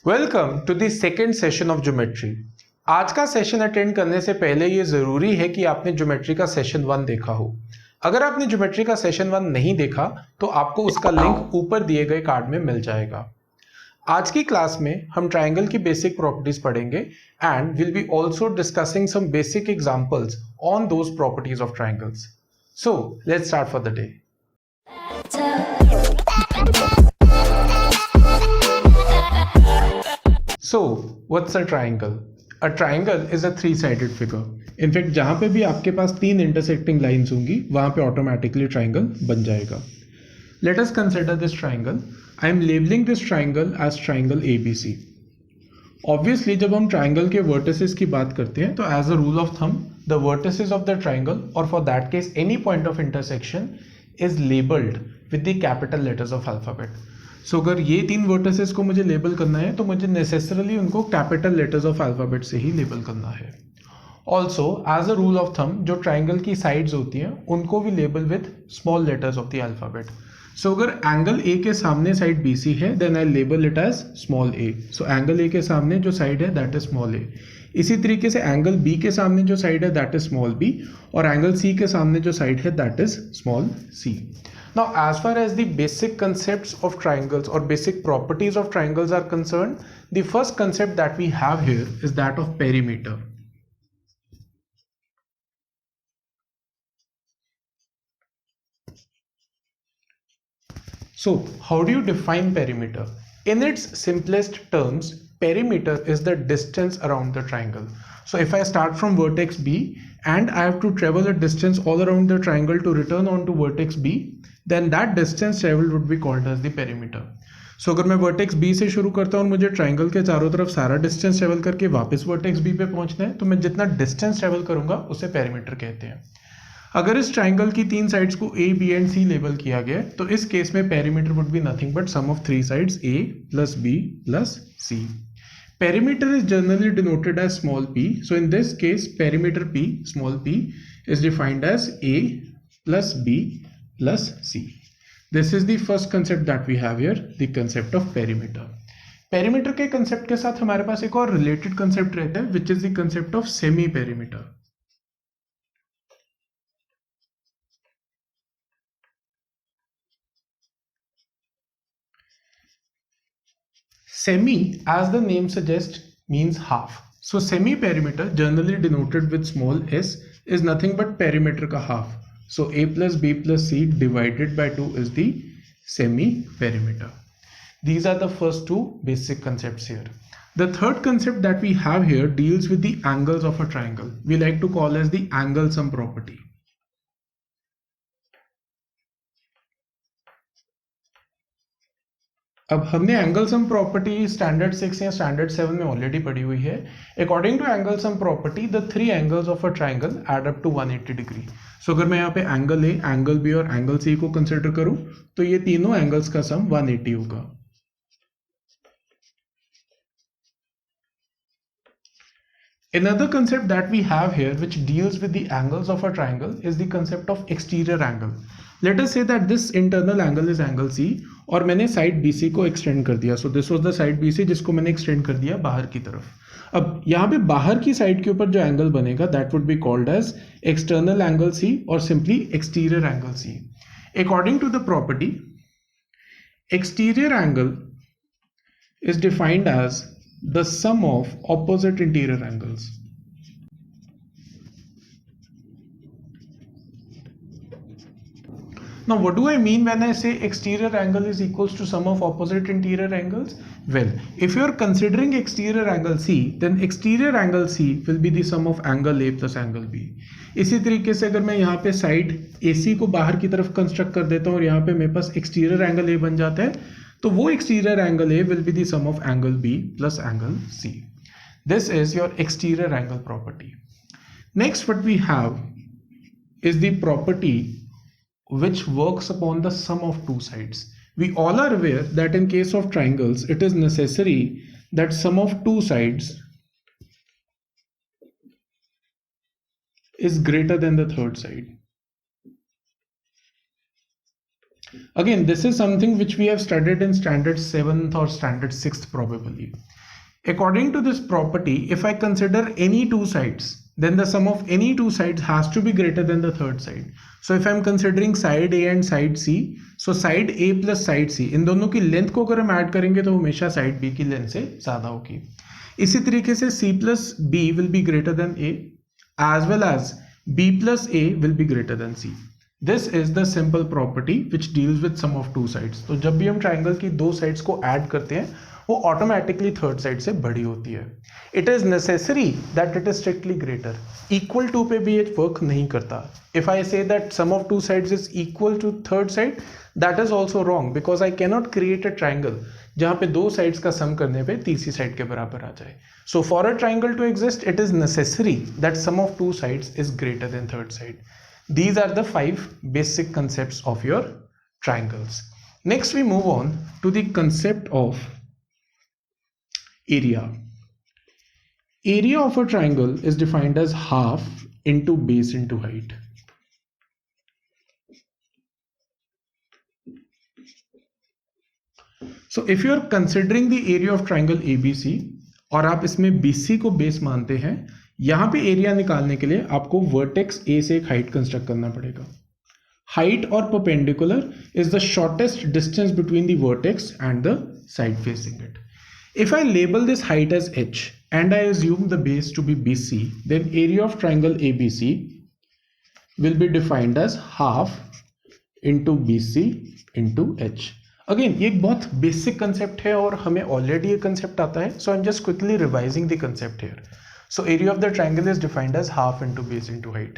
Welcome to the second session of geometry. आज का session attend करने से पहले ये ज़रूरी है कि आपने ज्योमेट्री का सेशन 1 देखा हो। अगर आपने ज्योमेट्री का सेशन 1 नहीं देखा तो आपको उसका लिंक ऊपर दिए गए कार्ड में मिल जाएगा। आज की क्लास में हम ट्राइंगल की बेसिक प्रॉपर्टीज पढ़ेंगे and will be also discussing some basic examples on those properties of triangles. So let's start for the day. So, what's a triangle? A triangle is a three-sided figure. In fact, जहाँ पे भी आपके पास तीन intersecting lines होंगी, वहाँ पे automatically triangle बन जाएगा. Let us consider this triangle. I am labeling this triangle as triangle ABC. Obviously, जब हम triangle के vertices की बात करते हैं, तो as a rule of thumb, the vertices of the triangle, or for that case, any point of intersection, is labeled with the capital letters of alphabet. सो अगर ये तीन वर्टिसेस को मुझे लेबल करना है तो मुझे नेसेसरली उनको कैपिटल लेटर्स ऑफ अल्फ़ाबेट से ही लेबल करना है। Also as a rule of thumb जो ट्राइंगल की साइड्स होती हैं उनको भी label with small letters of the alphabet. So अगर एंगल ए के सामने साइड बी सी है then I label it as small A. So angle A के सामने जो साइड है दैट इज स्मॉल ए। इसी तरीके से एंगल बी के सामने जो साइड है दैट इज स्मॉल बी और एंगल सी के सामने जो साइड है that is small c. Now, as far as the basic concepts of triangles or basic properties of triangles are concerned, the first concept that we have here is that of perimeter. So, how do you define perimeter? In its simplest terms, perimeter is the distance around the triangle. So, if I start from vertex B and I have to travel a distance all around the triangle to return onto vertex B, then that distance traveled would be called as the perimeter. So अगर मैं vertex B से शुरू करता हूँ और मुझे triangle के चारों तरफ सारा डिस्टेंस ट्रेवल करके वापस वर्टेक्स बी पे पहुंचना है तो मैं जितना डिस्टेंस ट्रेवल करूंगा उसे पेरीमीटर कहते हैं। अगर इस ट्राइंगल की तीन साइड्स को a b and c label किया गया तो इस केस में perimeter would be nothing but sum of three sides a plus b plus c. Perimeter is generally denoted as small p. So in this case, perimeter p, small p, is defined as a plus b plus c. This is the first concept that we have here, the concept of perimeter. Perimeter के concept के साथ हमारे पास एक और related concept रहता है, which is the concept of semi-perimeter. Semi, as the name suggests, means half. So semi-perimeter, generally denoted with small s, is nothing but perimeter का half. So a plus b plus c divided by 2 is the semi-perimeter. These are the first two basic concepts here. The third concept that we have here deals with the angles of a triangle. We like to call as the angle sum property. अब हमने angle sum property standard 6 या standard 7 में already पढ़ी हुई है। According to angle sum property the three angles of a triangle add up to 180 degree. So अगर मैं यहाँ पे एंगल ए, एंगल बी और एंगल सी को कंसिडर करूं तो ये तीनों एंगल्स का सम 180 होगा। Another concept that we have here which deals with the angles of a triangle is the concept of exterior angle. Let us say that this internal angle is angle C और मैंने side BC को extend कर दिया। So this was the side BC जिसको मैंने extend कर दिया बाहर की तरफ। अब यहाँ पे बाहर की साइड के ऊपर जो एंगल बनेगा that would be called as external angle C और simply exterior angle C। According to the property exterior angle is defined as the sum of opposite interior angles. Now, what do I mean when I say exterior angle is equals to sum of opposite interior angles? Well, if you are considering exterior angle C, then exterior angle C will be the sum of angle A plus angle B. इसी तरीके से अगर मैं यहाँ पे side AC को बाहर की तरफ कंस्ट्रक्ट कर देता हूँ और यहाँ पे मेरे पास एक्सटीरियर एंगल A बन जाता है तो वो exterior angle A will be the sum of angle B plus angle C. This is your exterior angle property. Next, what we have is the property which works upon the sum of two sides. We all are aware that in case of triangles, it is necessary that sum of two sides is greater than the third side. Again, this is something which we have studied in standard 7th or standard 6th probably. According to this property, if I consider any two sides, then the sum of any two sides has to be greater than the third side. So if I'm considering side A and side C, so side A plus side C, इन दोनों की length को अगर हम add करेंगे तो हमेशा side B की length से ज़्यादा होगी. इसी तरीके से C plus B will be greater than A as well as B plus A will be greater than C. This is the simple property which deals with sum of two sides. तो जब भी हम triangle की दो sides को add करते हैं वो ऑटोमेटिकली थर्ड साइड से बड़ी होती है. It is necessary that it is strictly greater. Equal to पे भी ये वर्क नहीं करता. If I say that sum of two sides is equal to third side, that is also wrong because I cannot create a triangle जहां पे दो sides का सम करने पे तीसरी साइड के बराबर आ जाए. So for a triangle to exist it is necessary that sum of two sides is greater than third side. These are the 5 basic concepts of your triangles. Next we move on to the concept of area. Area of a triangle is defined as half into base into height. So if you are considering the area of triangle ABC और आप इसमें BC को base मानते हैं, यहां पे area निकालने के लिए आपको वर्टेक्स ए से एक हाइट कंस्ट्रक्ट करना पड़ेगा. हाइट और perpendicular is the shortest distance between the vertex and the side facing it. If I label this height as h and I assume the base to be BC, then area of triangle ABC will be defined as half into BC into h. Again ये एक बहुत basic concept है और हमें already ये concept आता है, so I am just quickly revising the concept here. So area of the triangle is defined as half into base into height.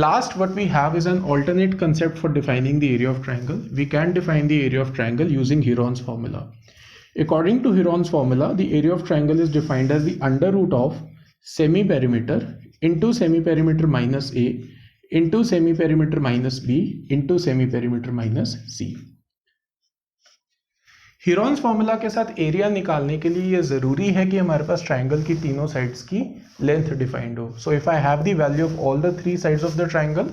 Last what we have is an alternate concept for defining the area of triangle. We can define the area of triangle using Heron's formula. According to Heron's formula, the area of triangle is defined as the under root of semi-perimeter into semi-perimeter minus A into semi-perimeter minus B into semi-perimeter minus C. Heron's formula के साथ area निकालने के लिए ये ज़रूरी है कि हमारे पास ट्राइंगल की तीनों साइड्स की लेंथ डिफाइंड हो. So if I have the value of all the three sides of the triangle,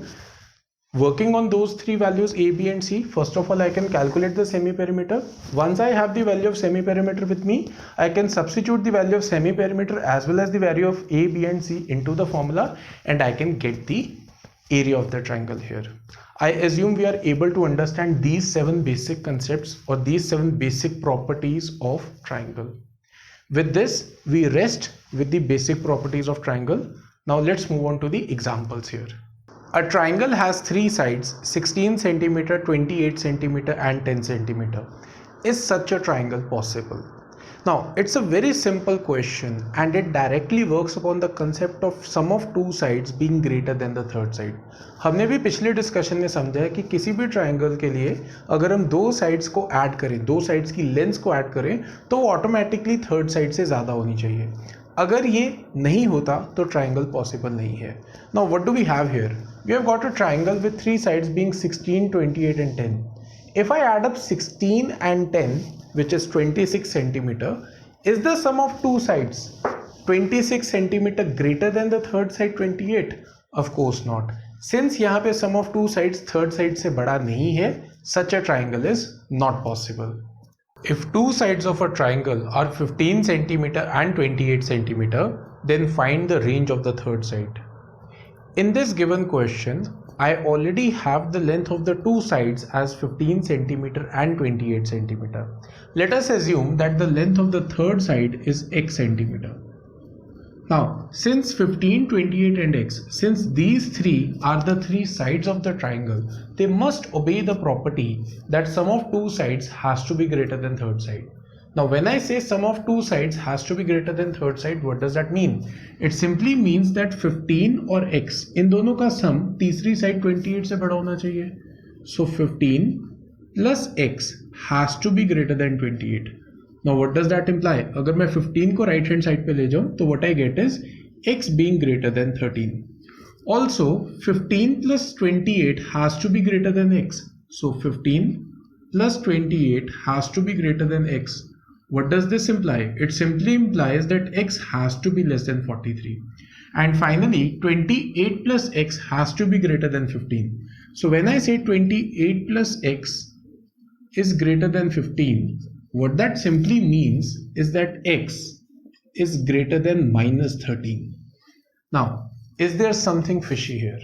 working on those three values A, B and C, first of all I can calculate the semi-perimeter. Once I have the value of semi-perimeter with me, I can substitute the value of semi-perimeter as well as the value of A, B and C into the formula and I can get the area of the triangle here. I assume we are able to understand these 7 basic concepts or these 7 basic properties of triangle. With this, we rest with the basic properties of triangle. Now let's move on to the examples here. A triangle has 3 sides, 16 centimeter, 28 centimeter and 10 centimeter. Is such a triangle possible? Now, it's a very simple question and it directly works upon the concept of sum of two sides being greater than the third side. हमने भी पिछले discussion में समझा है कि किसी भी triangle के लिए अगर हम दो साइड्स को ऐड करें, दो साइड्स की लेंथ्स को ऐड करें तो वो ऑटोमेटिकली थर्ड साइड से ज़्यादा होनी चाहिए. अगर ये नहीं होता तो ट्राइंगल पॉसिबल नहीं है. Now what do we have here? We have got a triangle with 3 sides being 16, 28 and 10. If I add up 16 and 10, which is 26 centimeter, is the sum of two sides 26 centimeter greater than the third side 28? Of course not. Since यहाँ पे sum of two sides third side से बड़ा नहीं है, such a triangle is not possible. If two sides of a triangle are 15 centimeter and 28 centimeter, then find the range of the third side. In this given question, I already have the length of the two sides as 15 centimeter and 28 centimeter. Let us assume that the length of the third side is x centimeter. Now, since 15, 28 and x, since these three are the three sides of the triangle, they must obey the property that sum of two sides has to be greater than third side. Now, when I say sum of two sides has to be greater than third side, what does that mean? It simply means that 15 और x इन दोनों का sum तीसरी side 28 से बड़ा होना चाहिए. So 15 plus x has to be greater than 28. Now what does that imply? अगर मैं 15 को right hand side पे ले जाऊँ तो what I get is x being greater than 13. Also 15 plus 28 has to be greater than x. So 15 plus 28 has to be greater than x. What does this imply? It simply implies that x has to be less than 43. And finally 28 plus x has to be greater than 15. So when I say 28 plus x is greater than 15, what that simply means is that x is greater than minus 13. Now, is there something fishy here?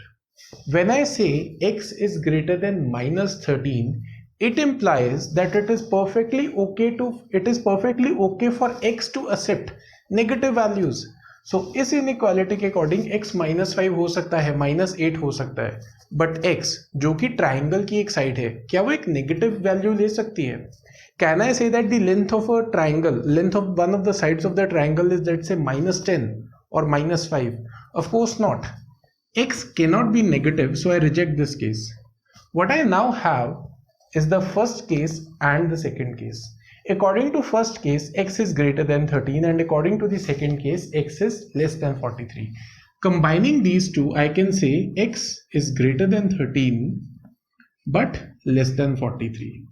When I say x is greater than minus 13, it implies that it is perfectly okay for x to accept negative values. So इस inequality के according x -5 हो सकता है, -8 हो सकता है, but x जो कि ट्राइंगल की एक साइड है, क्या वो एक नेगेटिव वैल्यू ले सकती है? Can I say that the length of a triangle, length of one of the sides of the triangle is, let's say, -10 or -5? Of course not. X cannot be negative, so I reject this case. What I now have is the first case and the second case. According to first case, x is greater than 13, and according to the second case, x is less than 43. Combining these two, I can say x is greater than 13 but less than 43.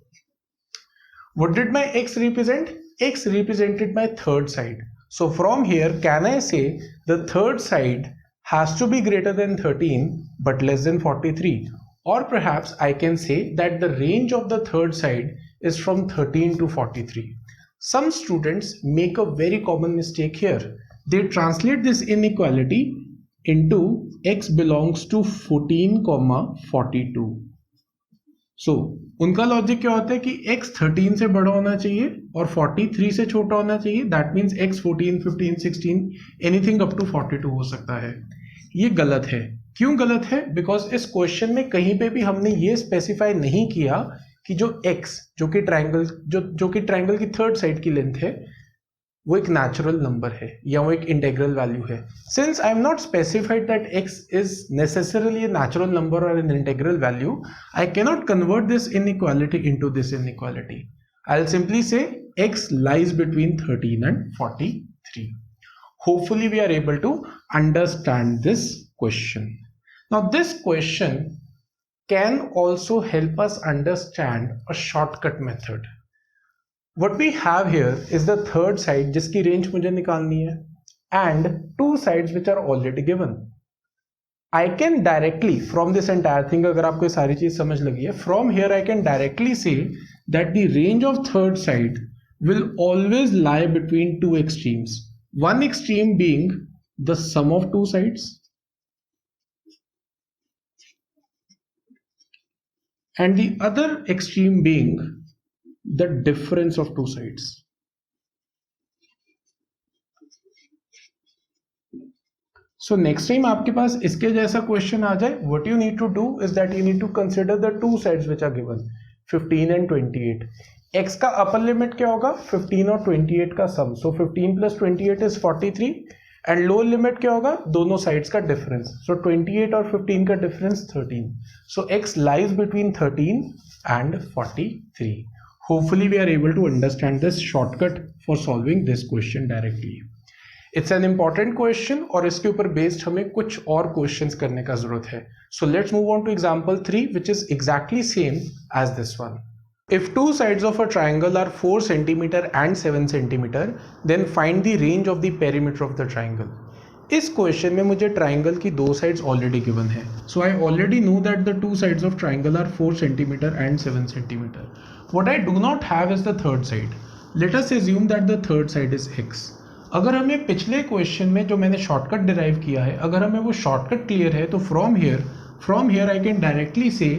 What did my x represent? X represented my third side. So from here, can I say the third side has to be greater than 13 but less than 43? Or perhaps I can say that the range of the third side is from 13 to 43. Some students make a very common mistake here. They translate this inequality into x belongs to 14, 42. So उनका logic क्या होता है कि x 13 से बड़ा होना चाहिए और 43 से छोटा होना चाहिए. That means x 14, 15, 16, anything up to 42 हो सकता है. ये गलत है. क्यों गलत है? बिकॉज इस क्वेश्चन में कहीं पे भी हमने ये स्पेसिफाई नहीं किया कि जो x जो कि ट्राइंगल की थर्ड साइड की लेंथ है वो एक नेचुरल नंबर है या वो एक इंटीग्रल वैल्यू है. Since I am not specified that x is necessarily a natural number or an integral value, I cannot convert this inequality into this inequality. I'll simply say x lies between 13 and 43. Hopefully we are able to understand this question. Now this question can also help us understand a shortcut method. What we have here is the third side जिसकी range मुझे निकालनी है and two sides which are already given. I can directly from this entire thing, अगर आपको सारी चीज समझ लगी है, from here I can directly say that the range of third side will always lie between two extremes. One extreme being the sum of two sides and the other extreme being the difference of two sides. So next time आपके पास इसके जैसा question आ जाए, what you need to do is that you need to consider the two sides which are given, 15 and 28. x का upper limit क्या होगा? 15 और 28 का सम. So 15 plus 28 is 43. And lower limit क्या होगा? दोनों साइड्स का डिफरेंस. सो 28 और 15 का difference 13. So x lies between 13 and 43. Hopefully we are able to understand this shortcut for solving this question directly. It's an important question और इसके ऊपर based हमें कुछ और क्वेश्चंस करने का जरूरत है. So let's move on two example 3 which is exactly same as this one. If two sides of a triangle are 4 cm and 7 cm, then find the range of the perimeter of the triangle. इस question में मुझे triangle की दो sides already given है. So I already know that the two sides of triangle are 4 cm and 7 cm. What I do not have is the third side. Let us assume that the third side is x. अगर हमें पिछले question में जो मैंने shortcut derive किया है, अगर हमें वो शॉर्टकट क्लियर है, तो from here I can directly say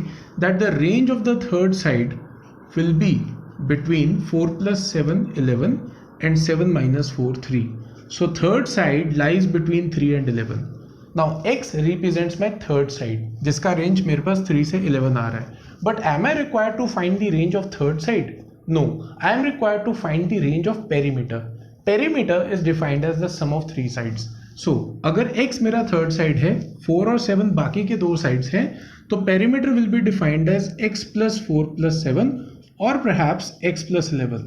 that the range of the third side will be between 4 plus 7 11 and 7 minus 4 3. So third side lies between 3 and 11. Now x represents my third side जिसका range मेरे पास 3 से 11 आ रहा है. But am I required to find the range of third side? No, I am required to find the range of perimeter. Perimeter is defined as the sum of three sides. So अगर x मेरा third side है, 4 और 7 बाकी के दो sides हैं, तो perimeter will be defined as x plus 4 plus 7 और perhaps x plus 11.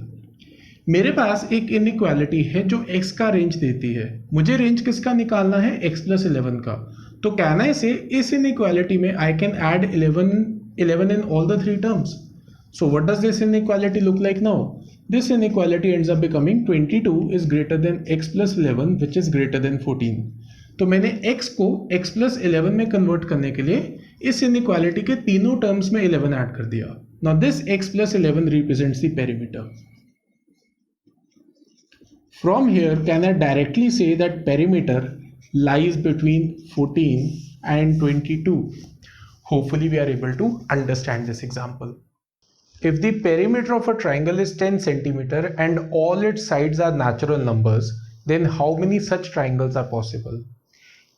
मेरे पास एक इनइक्वालिटी है जो x का रेंज देती है. मुझे रेंज किसका निकालना है? x plus 11 का. तो कैन आई से इस इनइक्वालिटी में I can add 11 in all the three terms. So what does this inequality look like now? This inequality ends up becoming 22 is greater than x plus 11 which is greater than 14. तो मैंने x को x plus 11 में convert करने के लिए इस inequality के तीनों टर्म्स में 11 ऐड कर दिया. Now this x plus 11 represents the perimeter. From here, can I directly say that perimeter lies between 14 and 22? Hopefully we are able to understand this example. If the perimeter of a triangle is 10 centimeter and all its sides are natural numbers, then how many such triangles are possible?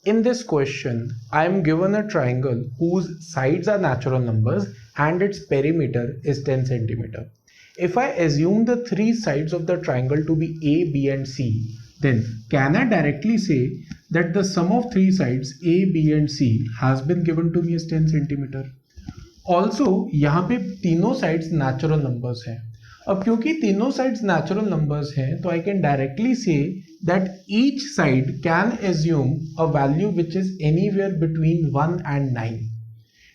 In this question, I am given a triangle whose sides are natural numbers and its perimeter is 10 centimeter. If I assume the three sides of the triangle to be A, B and C, then can I directly say that the sum of three sides A, B and C has been given to me as 10 centimeter? Also यहाँ पे तीनों sides natural numbers हैं. अब क्योंकि तीनों sides natural numbers हैं तो I can directly say that each side can assume a value which is anywhere between 1 and 9.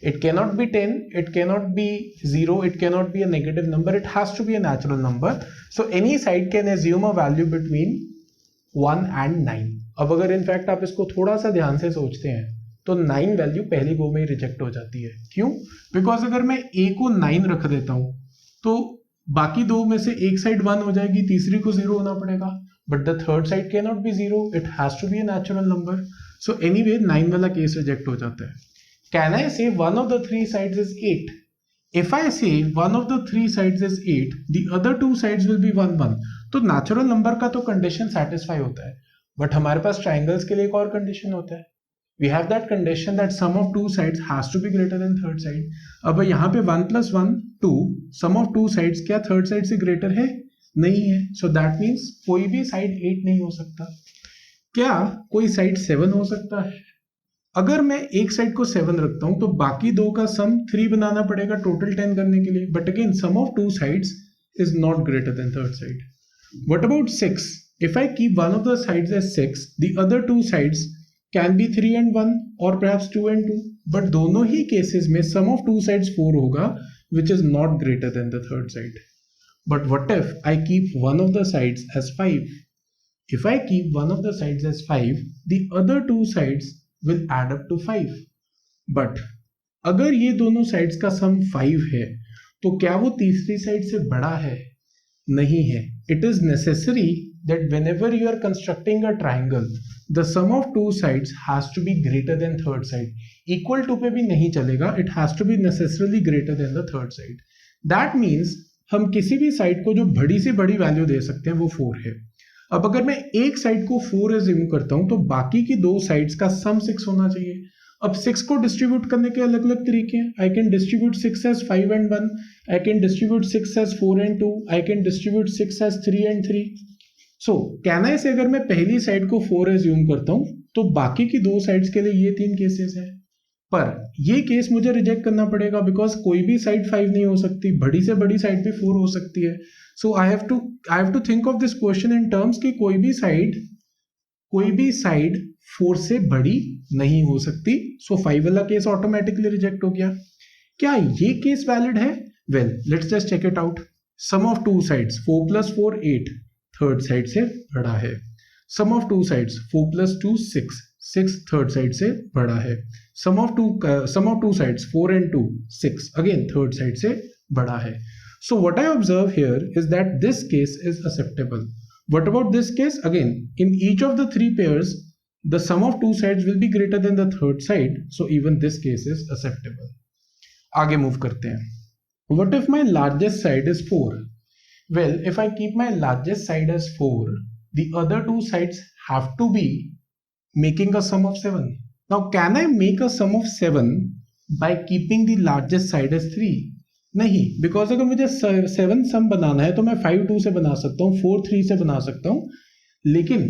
It cannot be 10, it cannot be 0, it cannot be a negative number, it has to be a natural number. So any side can assume a value between 1 and 9. अब अगर in fact आप इसको थोड़ा सा ध्यान से सोचते हैं तो 9 वैल्यू पहली गो में ही रिजेक्ट हो जाती है. क्यों? बिकॉज अगर मैं a को 9 रख देता हूं तो बाकी दो में से एक साइड 1 हो जाएगी, तीसरी को 0 होना पड़ेगा. But the third side can not be 0, it has to be a natural number. So anyway 9 वाला केस रिजेक्ट हो जाता है. Can I say one of the three sides is 8? If I say one of the three sides is 8, the other two sides will be 1, 1. तो natural number का तो condition satisfy होता है, but हमारे पास triangles के लिए एक और कंडीशन होता है. We have that condition that sum of two sides has to be greater than third side. अब यहाँ पे 1 + 1 2, सम ऑफ टू साइड्स क्या थर्ड साइड से ग्रेटर है? नहीं है. सो दैट मीन्स कोई भी साइड 8 नहीं हो सकता. क्या कोई साइड 7 हो सकता है? अगर मैं एक साइड को 7 रखता हूं तो बाकी दो का सम 3 बनाना पड़ेगा टोटल 10 करने के लिए. But again sum of two sides is not greater than third side. What about 6? If I keep one of the sides as 6, the other two sides can be 3 and 1 और perhaps 2 and 2. बट दोनों ही cases में सम of two sides 4 होगा which is not greater than the third side. But what if I keep one of the sides as 5? If I keep one of the sides as 5, the other two sides will add up to 5. But अगर ये दोनों sides का सम 5 है तो क्या वो तीसरी side से बड़ा है? नहीं है. It is necessary that whenever you are constructing a triangle, the sum of two sides has to be greater than third side. Equal to पे भी नहीं चलेगा. It has to be necessarily greater than the third side. That means हम किसी भी side को जो बड़ी से बड़ी वैल्यू दे सकते हैं वो 4 है. अब अगर मैं एक साइड को 4 एज्यूम करता हूं तो बाकी की दो साइड्स का सम 6 होना चाहिए. अब 6 को डिस्ट्रीब्यूट करने के अलग अलग तरीके हैं. I can distribute 6 as 5 and 1, I can distribute 6 as 4 and 2, I can distribute 6 as 3 and 3. So कहना है से अगर मैं पहली साइड को 4 एज्यूम करता हूं तो बाकी की दो साइड्स के लिए ये 3 केसेस है. पर ये केस मुझे रिजेक्ट करना पड़ेगा बिकॉज कोई भी साइड 5 नहीं हो सकती, बड़ी से बड़ी साइड भी 4 हो सकती है. So I have to think of this question in terms कि कोई भी साइड 4 से बड़ी नहीं हो सकती. So 5 वाला केस ऑटोमेटिकली रिजेक्ट हो गया. क्या ये केस वैलिड है? Well, let's just check it out. Sum of two sides 4 + 4 8, third side से बड़ा है. Sum of two sides 4 + 2 6, 6 third side से बड़ा है. Sum of two sides 4 and 2 6, again third side से बड़ा है. So what I observe here is that this case is acceptable. What about this case? Again, in each of the three pairs, the sum of two sides will be greater than the third side. So even this case is acceptable. आगे move करते हैं. What if my largest side is 4? Well, if I keep my largest side as 4, the other two sides have to be making a sum of 7. Now, can I make a sum of 7 by keeping the largest side as 3? नहीं, because अगर मुझे 7 सम बनाना है तो मैं 5 2 से बना सकता हूँ, 4 3 से बना सकता हूँ. लेकिन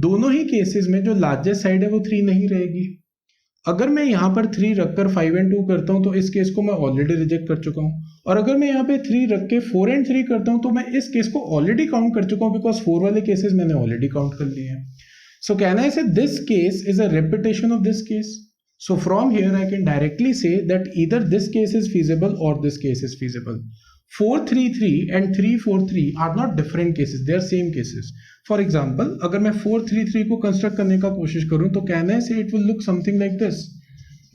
दोनों ही केसेस में जो लार्जेस्ट साइड है वो 3 नहीं रहेगी. अगर मैं यहाँ पर 3 रखकर 5 and 2 करता हूँ तो इस केस को मैं ऑलरेडी रिजेक्ट कर चुका हूँ. और अगर मैं यहाँ पे 3 रख के 4 and 3 करता हूँ तो मैं इस केस को ऑलरेडी काउंट कर चुका हूँ बिकॉज 4 वाले केसेस मैंने ऑलरेडी काउंट कर लिए हैं. सो कैन आई से this case is a repetition of this case. So from here I can directly say that either this case is feasible or this case is feasible. 4 3 3 and 3 4 3 are not different cases, they are same cases. For example, अगर मैं 4 3 3 को construct करने का कोशिश करूं तो can I say it will look something like this.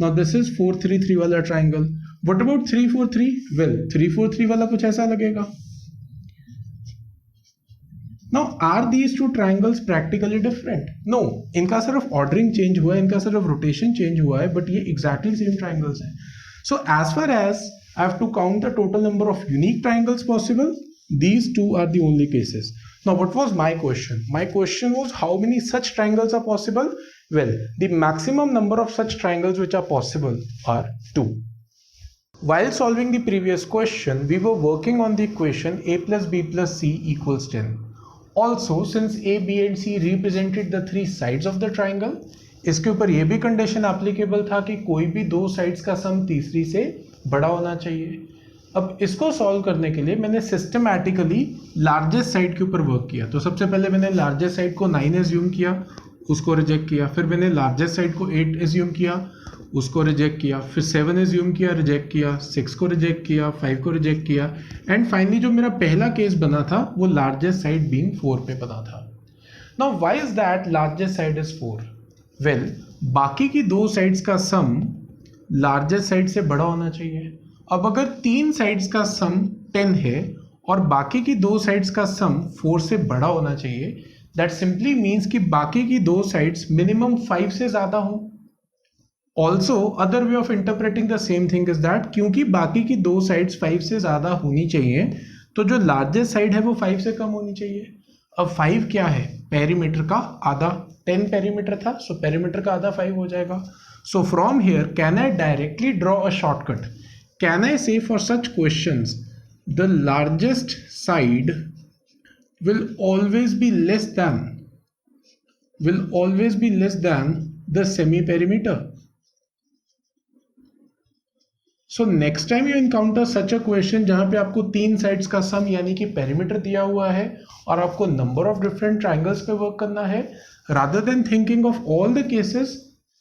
Now this is 4 3 3 वाला triangle. What about 3 4 3? Well 3 4 3 वाला कुछ ऐसा लगेगा. Now are these two triangles practically different? No, इनका सिर्फ ऑर्डरिंग चेंज हुआ है, इनका सिर्फ रोटेशन चेंज हुआ है, बट ये exactly same triangles हैं. So as far as I have to count the total number of unique triangles possible, these two are the only cases. Now what was my question? My question was how many such triangles are possible? Well, the maximum number of such triangles which are possible are 2. While solving the previous question, we were working on the equation a plus b plus c equals 10. Also, since a, b and c represented the three sides of the triangle, इसके ऊपर ये भी condition applicable था कि कोई भी दो sides का सम तीसरी से बड़ा होना चाहिए. अब इसको सॉल्व करने के लिए मैंने सिस्टमैटिकली लार्जेस्ट साइड के ऊपर वर्क किया. तो सबसे पहले मैंने लार्जेस्ट साइड को 9 एज्यूम किया, उसको रिजेक्ट किया. फिर मैंने लार्जेस्ट साइड को 8 एज्यूम किया, उसको रिजेक्ट किया. फिर 7 एज्यूम किया, रिजेक्ट किया. 6 को रिजेक्ट किया, 5 को रिजेक्ट किया. एंड फाइनली जो मेरा पहला केस बना था वो लार्जेस्ट साइड बीइंग 4 पे बना था. Now why is that largest side is 4? Well, बाकी की दो साइड्स का सम लार्जेस्ट साइड से बड़ा होना चाहिए. अब अगर तीन साइड्स का सम 10 है और बाकी की दो साइड्स का सम 4 से बड़ा होना चाहिए, दैट सिंपली मीन्स कि बाकी की दो साइड्स मिनिमम 5 से ज्यादा हो. Also other way of interpreting the same thing is that क्योंकि बाकी की दो साइड्स 5 से ज्यादा होनी चाहिए, तो जो लार्जेस्ट साइड है वो 5 से कम होनी चाहिए. अब 5 क्या है? पेरीमीटर का आधा. 10 पेरीमीटर था, सो पेरीमीटर का आधा 5 हो जाएगा. So from here can I directly draw a shortcut? Can I say for such questions the largest side will always be less than the semi perimeter. So next time you encounter such a question जहां पे आपको तीन sides का सम यानी कि perimeter दिया हुआ है और आपको नंबर ऑफ डिफरेंट ट्राइंगल्स पे वर्क करना है, rather than thinking of all the cases,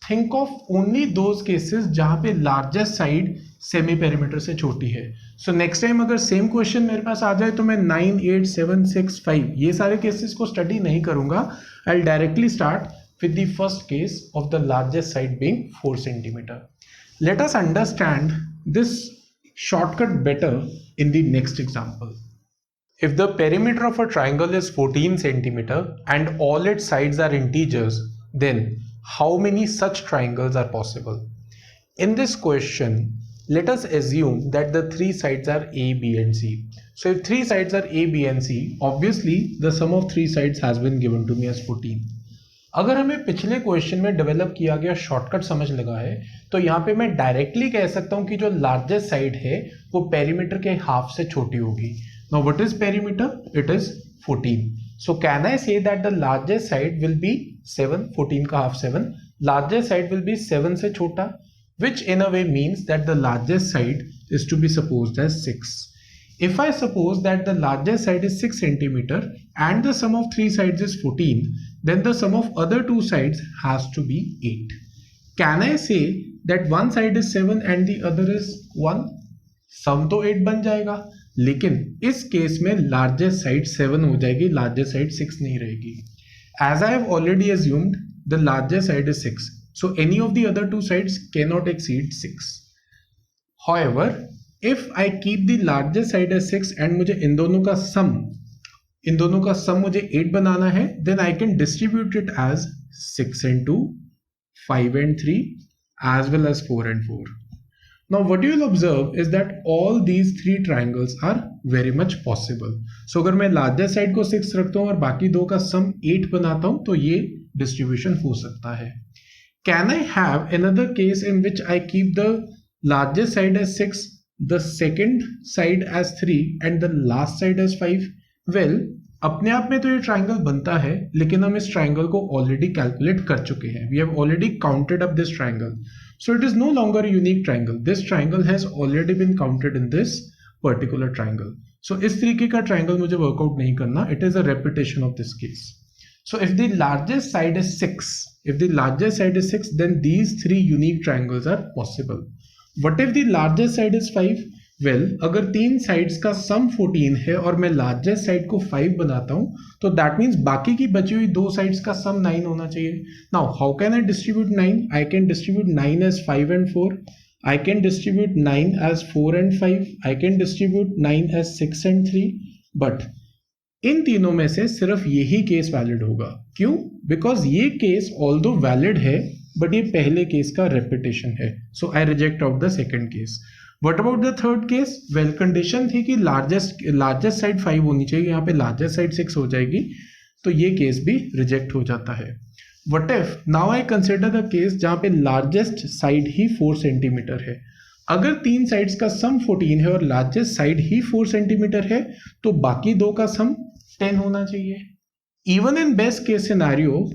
think of only those cases जहां पे लार्जेस्ट साइड सेमी पेरीमीटर से छोटी है. सो नेक्स्ट टाइम अगर सेम क्वेश्चन मेरे पास आ जाए तो मैं 9, 8, 7, 6, 5 ये सारे केसेस को स्टडी नहीं करूंगा. I will directly start with the first case of the largest side being 4 centimetre. Let us understand this shortcut better in the next example. If the perimeter of a triangle is 14 centimeter and all its sides are integers, then how many such triangles are possible? In this question, let us assume that the three sides are A, B and C. So if three sides are A, B and C, obviously the sum of three sides has been given to me as 14. अगर हमें पिछले question में develop किया गया shortcut समझ लगा है तो यहाँ पे मैं डायरेक्टली कह सकता हूँ कि जो लार्जेस्ट साइड है वो पेरीमीटर के हाफ से छोटी होगी. Now what is perimeter? It is 14. So can I say that the largest side will be 7. 14 का half 7. Largest side will be 7 से छोटा, which in a way means that the largest side is to be supposed as 6. If I suppose that the largest side is 6 centimeter and the sum of three sides is 14, then the sum of other two sides has to be 8. Can I say that one side is 7 and the other is 1? Sum तो 8 बन जाएगा, लेकिन इस case में largest side 7 हो जाएगी, largest side 6 नहीं रहेगी. As I have already assumed, the largest side is 6. So any of the other two sides cannot exceed 6. However, if I keep the largest side as 6 and मुझे इन दोनों का सम मुझे 8 बनाना है, then I can distribute it as 6 and 2, 5 and 3, as well as 4 and 4. Now what you will observe is that all these three triangles are very much possible. So अगर मैं largest side को 6 रखता हूँ और बाकी दो का सम 8 बनाता हूँ तो ये डिस्ट्रीब्यूशन हो सकता है. Can I have another case in which I keep the largest side as 6, the second side as 3 and the last side as 5? Well, अपने आप में तो ये ट्राइंगल बनता है, लेकिन हम इस ट्राइंगल को ऑलरेडी कैलकुलेट कर चुके हैं. We have already counted up this triangle, so it is no longer unique triangle. This triangle has already been counted in this particular triangle. So इस तरीके का ट्राइंगल मुझे वर्कआउट नहीं करना. It is a repetition of this case. So if the largest side is 6, then these three unique triangles are possible. What if the largest side is 5? Well, अगर तीन sides का sum 14 है और मैं largest side को 5 बनाता हूँ, तो that means बाकी की बची हुई दो sides का sum 9 होना चाहिए. Now, how can I distribute 9? I can distribute 9 as 5 and 4. I can distribute 9 as 4 and 5. I can distribute 9 as 6 and 3. But इन तीनों में से सिर्फ यही केस वैलिड होगा. क्यों? बिकॉज ये केस ऑल्दो वैलिड है बट ये पहले केस का रेपिटेशन है. So I reject out the second case. What about the third case? Well, condition थी कि लार्जेस्ट साइड 5 होनी चाहिए, यहाँ पे लार्जेस्ट साइड 6 हो जाएगी, तो ये केस भी रिजेक्ट हो जाता है. What if now I consider the case जहाँ पे लार्जेस्ट साइड ही 4 सेंटीमीटर है. अगर तीन साइड्स का सम 14 है और लार्जेस्ट साइड ही 4 सेंटीमीटर है तो बाकी दो का सम 10 होना चाहिए. Even in best case scenario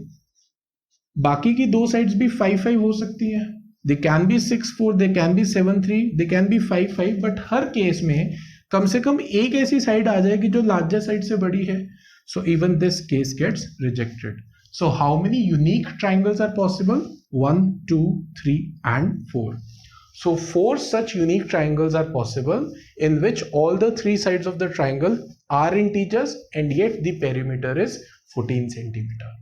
बाकी की दो साइड्स भी 5-5 हो सकती है. They can be 6-4, they can be 7-3, they can be 5-5, but her case में कम से कम एक ऐसी साइड आ जाएगी जो लार्जेस्ट साइड से बड़ी है. So even this case gets rejected. So how many unique triangles are possible? 1, 2, 3 and 4. So 4 such unique triangles are possible in which all the three sides of the triangle are integers and yet the perimeter is 14 centimeter.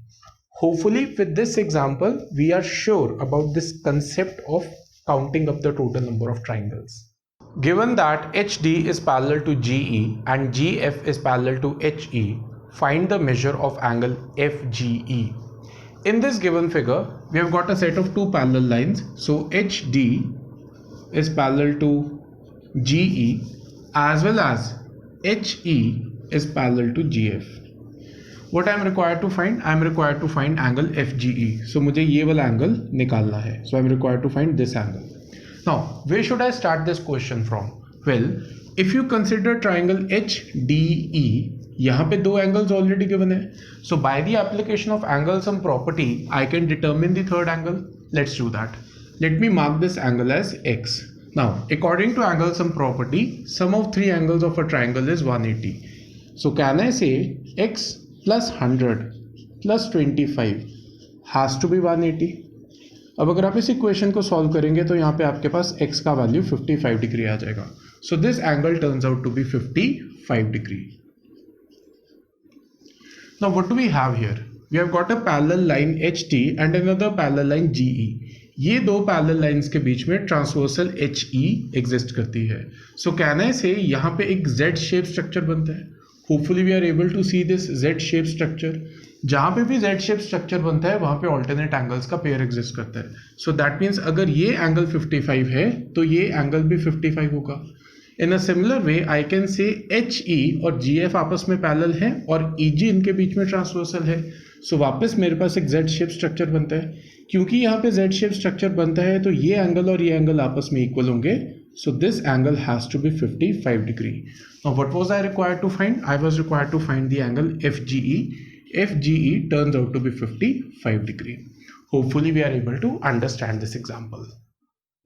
Hopefully with this example we are sure about this concept of counting up the total number of triangles. Given that HD is parallel to GE and GF is parallel to HE, find the measure of angle FGE. In this given figure we have got a set of two parallel lines. So HD is parallel to GE as well as HE is parallel to GF. What I am required to find? I am required to find angle FGE. So मुझे ये वाला angle निकालना है. So I am required to find this angle. Now, where should I start this question from? Well, if you consider triangle HDE, यहाँ पे दो angles already given है. So by the application of angle sum property, I can determine the third angle. Let's do that. Let me mark this angle as X. Now, according to angle sum property, sum of three angles of a triangle is 180. So can I say X plus 100 plus 25 has to be 180. अब अगर आप इस equation को solve करेंगे तो यहाँ पे आपके पास x का वैल्यू 55 डिग्री आ जाएगा. So this angle turns out to be 55 degree. Now what do we have here? We have got a parallel line HT and another parallel line GE. ये दो पैरेलल लाइंस के बीच में transversal HE exist करती है. So can I से यहाँ पे एक Z शेप स्ट्रक्चर बनता है. Hopefully we are able to see this Z shape structure. जहाँ पे भी Z shape structure बनता है वहाँ पे alternate angles का pair exist करता है. So that means अगर ये angle 55 है तो ये angle भी 55 होगा. In a similar way I can say HE और GF आपस में parallel है और EG इनके बीच में transversal है. So वापस मेरे पास एक Z shape structure बनता है. क्योंकि यहाँ पे Z shape structure बनता है तो ये angle और ये angle आपस में equal होंगे. So this angle has to be 55 degree. Now what was I required to find? I was required to find the angle FGE. FGE turns out to be 55 degree. Hopefully we are able to understand this example.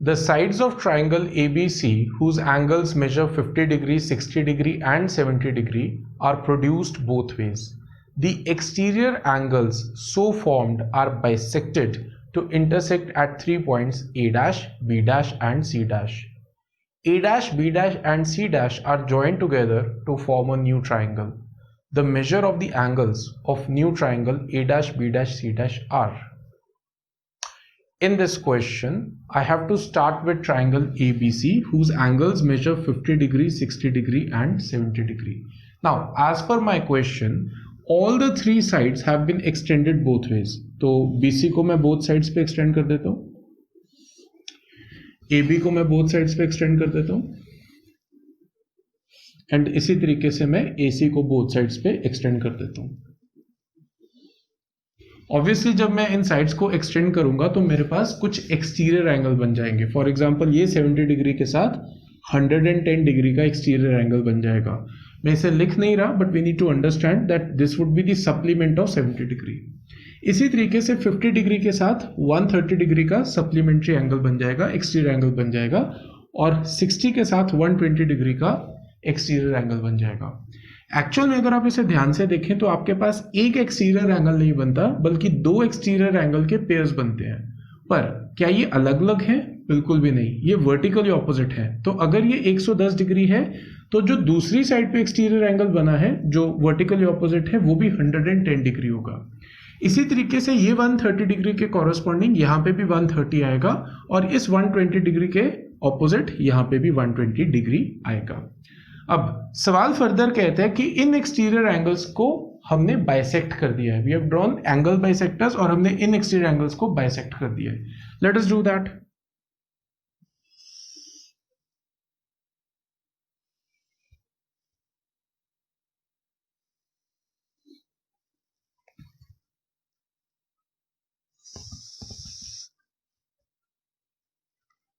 The sides of triangle ABC whose angles measure 50 degree, 60 degree and 70 degree are produced both ways. The exterior angles so formed are bisected to intersect at 3 points A dash, B dash and C dash. A dash, B dash and C dash are joined together to form a new triangle. The measure of the angles of new triangle A dash, B dash, C dash are. In this question, I have to start with triangle ABC whose angles measure 50 degree, 60 degree and 70 degree. Now, as per my question, all the three sides have been extended both ways. तो BC को मैं both sides पे extend कर देता हूँ. AB को मैं both sides पे एक्सटेंड कर देता हूँ एंड इसी तरीके से मैं AC को बोथ साइड्स पे एक्सटेंड कर देता हूँ. ऑब्वियसली जब मैं इन साइड्स को एक्सटेंड करूंगा तो मेरे पास कुछ एक्सटीरियर एंगल बन जाएंगे. फॉर एग्जांपल ये 70 डिग्री के साथ 110 डिग्री का एक्सटीरियर एंगल बन जाएगा. मैं इसे लिख नहीं रहा but we need to understand that this would be the supplement of 70 degree. इसी तरीके से 50 डिग्री के साथ 130 डिग्री का सप्लीमेंट्री एंगल बन जाएगा, एक्सटीरियर एंगल बन जाएगा और 60 के साथ 120 डिग्री का एक्सटीरियर एंगल बन जाएगा. एक्चुअल में अगर आप इसे ध्यान से देखें तो आपके पास एक एक्सटीरियर एंगल नहीं बनता बल्कि दो एक्सटीरियर एंगल के पेयर्स बनते हैं. पर क्या ये अलग अलग हैं? बिल्कुल भी नहीं, ये वर्टिकली ऑपोजिट है. तो अगर ये 110 डिग्री है तो जो दूसरी साइड पे एक्सटीरियर एंगल बना है जो वर्टिकली ऑपोजिट है वो भी 110 डिग्री होगा. इसी तरीके से ये 130 डिग्री के कॉरस्पॉन्डिंग यहाँ पे भी 130 आएगा और इस 120 डिग्री के ऑपोजिट यहाँ पे भी 120 डिग्री आएगा। अब सवाल फर्दर कहते हैं कि इन एक्सटीरियर एंगल्स को हमने बाइसेक्ट कर दिया है, we have drawn angle bisectors और हमने इन एक्सटीरियर एंगल्स को बाइसेक्ट कर दिया है। Let us do that.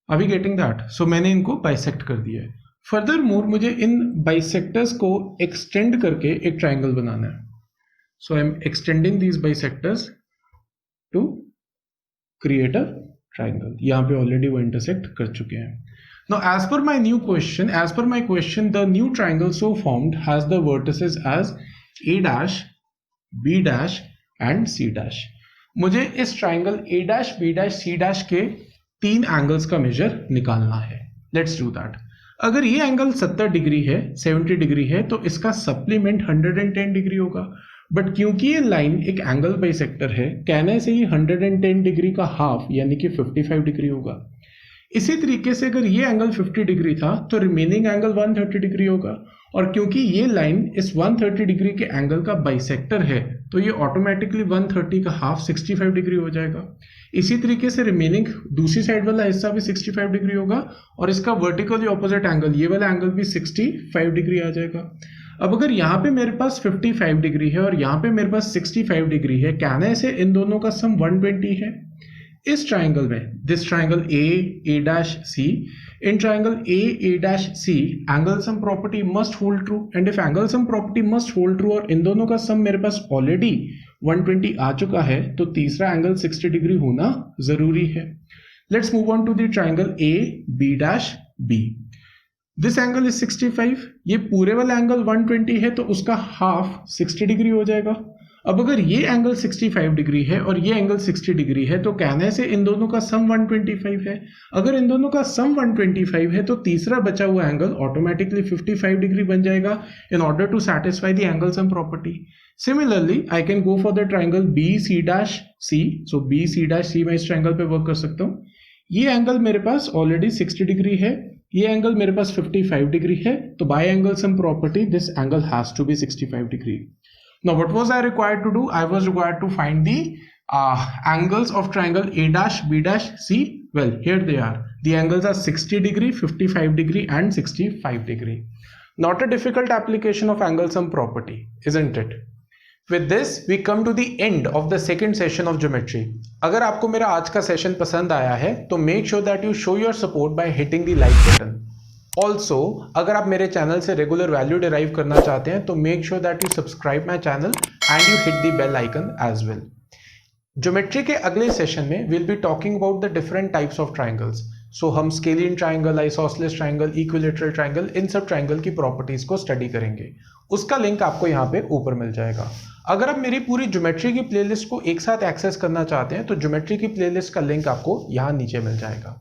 अभी गेटिंग दैट? सो मैंने इनको बाइसेक्ट कर दिया है। फर्दर मोर मुझे इन बाइसेक्टर्स को एक्सटेंड करके एक ट्राइंगल बनाना है। So I am extending these bisectors to create a triangle. यहाँ पे ऑलरेडी वो इंटरसेक्ट कर चुके हैं। Now, as per my question, the new triangle so formed has the vertices as A dash, B dash and C dash. मुझे इस triangle A dash, B dash, C dash के 3 angles का major निकालना है। Let's do that. अगर ये angle 70 degree है, 70 degree है, तो इसका सप्लीमेंट 110 डिग्री होगा। बट क्योंकि ये लाइन एक एंगल बाइसेक्टर है, कहने से ही 110 डिग्री का हाफ यानी कि 55 डिग्री होगा। इसी तरीके से अगर ये एंगल 50 डिग्री था तो रिमेनिंग एंगल 130 डिग्री होगा, और क्योंकि ये लाइन इस 130 डिग्री के एंगल का बाइसेक्टर है तो ये ऑटोमेटिकली 130 का हाफ 65 डिग्री हो जाएगा। इसी तरीके से रिमेनिंग दूसरी साइड वाला हिस्सा भी 65 डिग्री होगा और इसका वर्टिकली ऑपोजिट एंगल, ये वाला एंगल भी 65 डिग्री आ जाएगा। अब अगर यहाँ पे मेरे पास 55 डिग्री है और यहाँ पे मेरे पास 65 डिग्री है, कहने से इन दोनों का सम 120 है। इस ट्राइंगल में this triangle A dash C, in triangle A dash C angle sum property must hold true, and if angle sum property must hold true और इन दोनों का सम मेरे पास ऑलरेडी 120 आ चुका है, तो तीसरा एंगल 60 डिग्री होना जरूरी है। Let's move on to the triangle A B dash B। This angle is 65, ये पूरे वाला एंगल 120 है तो उसका हाफ 60 डिग्री हो जाएगा। अब अगर ये एंगल 65 डिग्री है और ये एंगल 60 डिग्री है तो कहने से इन दोनों का सम 125 है। अगर इन दोनों का सम 125 है तो तीसरा बचा हुआ एंगल ऑटोमेटिकली 55 डिग्री बन जाएगा in order to satisfy the angle sum property. Similarly I can go for the triangle BC dash C। So BC dash C मैं इस ट्राइंगल पे वर्क कर सकता हूँ। ये एंगल मेरे पास ऑलरेडी 60 डिग्री है, ये एंगल मेरे पास 55 डिग्री है, तो by angle sum property this angle has to be 65 degree. Now, what was I required to do? I was required to find the angles of triangle A dash, B dash, C. Well, here they are. The angles are 60 degree, 55 degree and 65 degree. Not a difficult application of angle sum property, isn't it? With this, we come to the end of the second session of geometry. अगर आपको मेरा आज का session पसंद आया है तो make sure that you show your support by hitting the like button. Also अगर आप मेरे चैनल से रेगुलर वैल्यू डिराइव करना चाहते हैं तो make sure that you subscribe my channel and you hit the bell icon as well. Geometry के अगले सेशन में will be talking about the different types of triangles. So हम scalene triangle, isosceles triangle, equilateral triangle, इन सब triangle की properties को study करेंगे। उसका लिंक आपको यहाँ पे ऊपर मिल जाएगा। अगर आप मेरी पूरी ज्योमेट्री की प्लेलिस्ट को एक साथ एक्सेस करना चाहते हैं तो ज्योमेट्री की प्लेलिस्ट का लिंक आपको यहाँ नीचे मिल जाएगा।